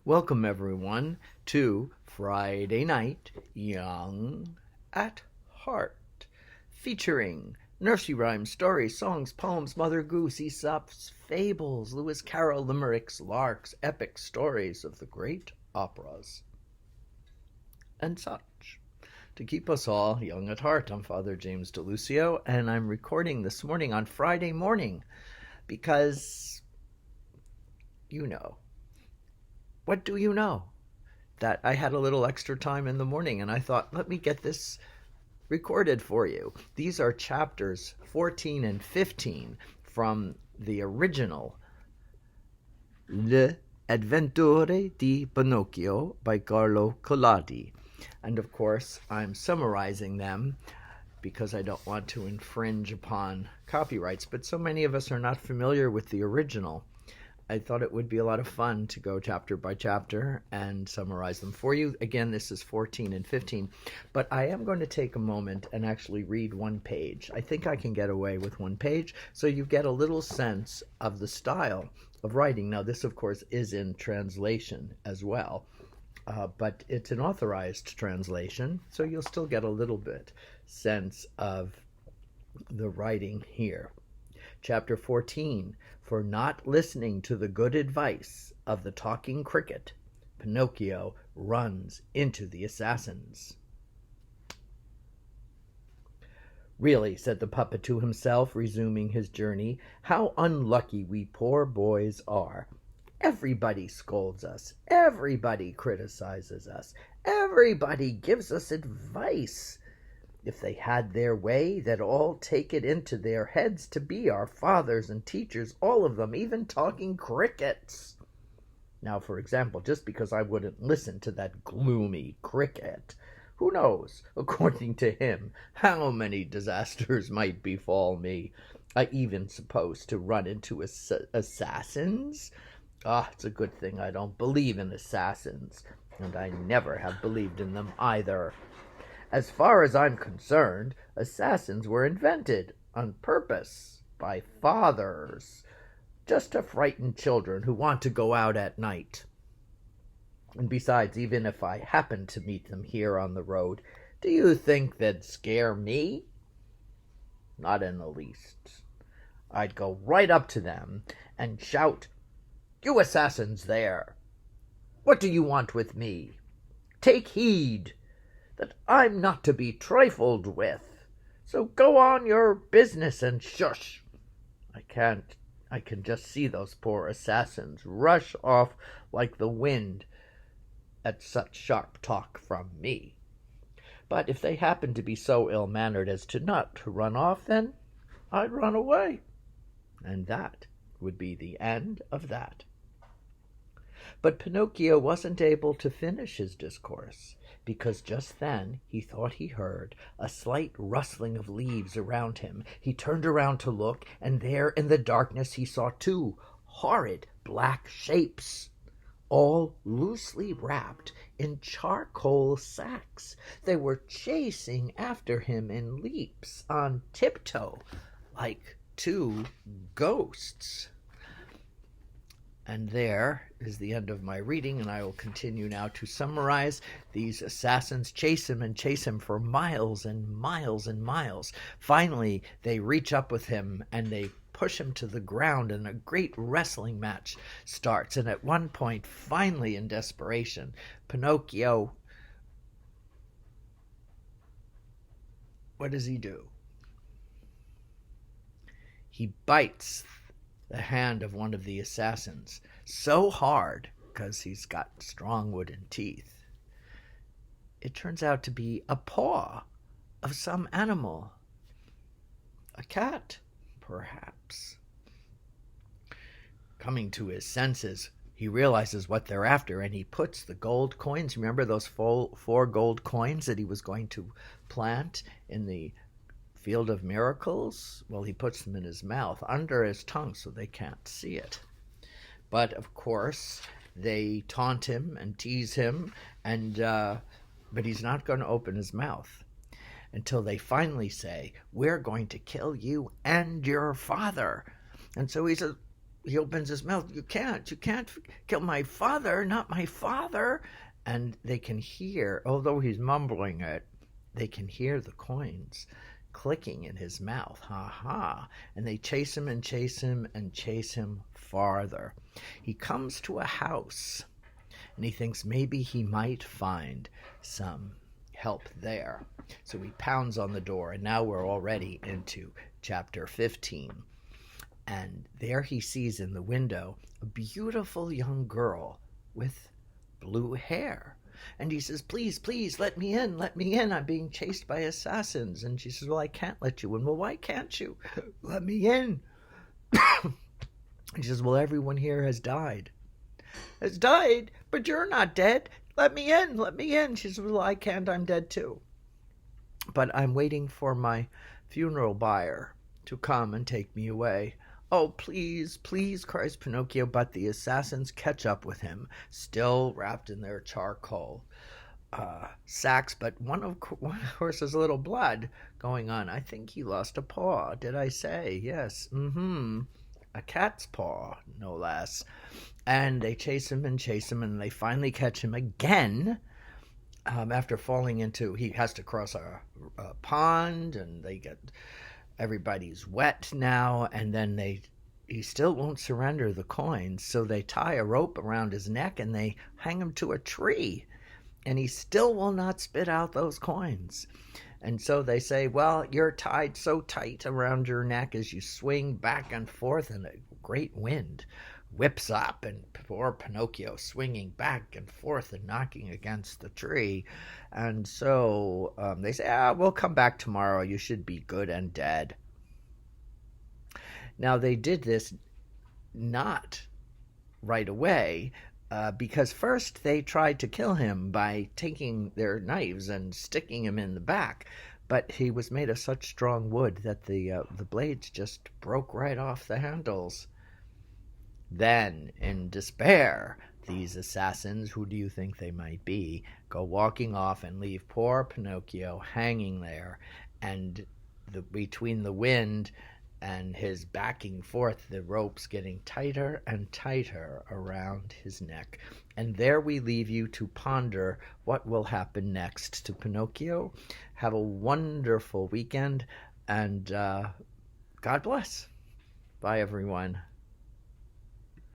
Welcome, everyone, to Friday Night Young at Heart, featuring nursery rhymes, stories, songs, poems, Mother Goose, Aesop's fables, Lewis Carroll, limericks, larks, epic stories of the great operas, and such. To keep us all young at heart, I'm Father James DiLuzio, and I'm recording this morning on Friday morning because, you know, what do you know? That I had a little extra time in the morning and I thought, let me get this recorded for you. These are chapters 14 and 15 from the original Le Avventure di Pinocchio by Carlo Collodi. And of course, I'm summarizing them because I don't want to infringe upon copyrights, but so many of us are not familiar with the original. I thought it would be a lot of fun to go chapter by chapter and summarize them for you. Again, this is 14 and 15, but I am going to take a moment and actually read one page. I think I can get away with one page, so you get a little sense of the style of writing. Now, this, of course, is in translation as well, but it's an authorized translation, so you'll still get a little bit sense of the writing here. Chapter 14, for not listening to the good advice of the talking cricket, Pinocchio runs into the assassins. Really, said the puppet to himself, resuming his journey, how unlucky we poor boys are. Everybody scolds us, everybody criticizes us, everybody gives us advice. If they had their way, they'd all take it into their heads to be our fathers and teachers, all of them, even talking crickets. Now, for example, just because I wouldn't listen to that gloomy cricket, who knows, according to him, how many disasters might befall me? I even suppose to run into assassins? It's a good thing I don't believe in assassins, and I never have believed in them either. As far as I'm concerned, assassins were invented on purpose by fathers, just to frighten children who want to go out at night. And besides, even if I happened to meet them here on the road, do you think they'd scare me? Not in the least. I'd go right up to them and shout, "You assassins there! What do you want with me? Take heed that I'm not to be trifled with. So go on your business and shush." I can just see those poor assassins rush off like the wind at such sharp talk from me. But if they happen to be so ill-mannered as to not to run off, then I'd run away. And that would be the end of that. But Pinocchio wasn't able to finish his discourse, because just then he thought he heard a slight rustling of leaves around him. He turned around to look, and there in the darkness he saw two horrid black shapes, all loosely wrapped in charcoal sacks. They were chasing after him in leaps, on tiptoe, like two ghosts. And there is the end of my reading, and I will continue now to summarize. These assassins chase him for miles and miles and miles. Finally, they reach up with him, and they push him to the ground, and a great wrestling match starts. And at one point, finally in desperation, Pinocchio, what does he do? He bites the hand of one of the assassins so hard, because he's got strong wooden teeth. It turns out to be a paw of some animal. A cat, perhaps. Coming to his senses, he realizes what they're after, and he puts the gold coins, remember those four gold coins that he was going to plant in the Field of Miracles? Well, he puts them in his mouth, under his tongue, so they can't see it. But, of course, they taunt him and tease him, but he's not going to open his mouth until they finally say, "We're going to kill you and your father." And so he says, he opens his mouth. You can't kill my father, not my father. And they can hear, although he's mumbling it, they can hear the coins clicking in his mouth. Ha ha. And they chase him and chase him and chase him farther. He comes to a house and he thinks maybe he might find some help there. So he pounds on the door, and now we're already into chapter 15. And there he sees in the window a beautiful young girl with blue hair. And he says, please, please, let me in, let me in. I'm being chased by assassins. And she says, well, I can't let you in. Well, why can't you? Let me in. And she says, well, everyone here has died. Has died? But you're not dead. Let me in, let me in. She says, well, I can't. I'm dead too. But I'm waiting for my funeral buyer to come and take me away. Oh, please, please, cries Pinocchio, but the assassins catch up with him, still wrapped in their charcoal sacks, but one of course has a little blood going on. I think he lost a paw. Did I say? Yes. A cat's paw, no less. And they chase him, and they finally catch him again. After falling into, he has to cross a pond, and everybody's wet now, and then he still won't surrender the coins, so they tie a rope around his neck and they hang him to a tree, and he still will not spit out those coins. And so they say, well, you're tied so tight around your neck as you swing back and forth, and a great wind whips up, and poor Pinocchio swinging back and forth and knocking against the tree. And so they say, we'll come back tomorrow. You should be good and dead. Now, they did this not right away, because first they tried to kill him by taking their knives and sticking him in the back. But he was made of such strong wood that the blades just broke right off the handles. Then, in despair, these assassins, who do you think they might be, go walking off and leave poor Pinocchio hanging there, and between the wind and his backing forth, the ropes getting tighter and tighter around his neck. And there we leave you to ponder what will happen next to Pinocchio. Have a wonderful weekend, and God bless. Bye, everyone.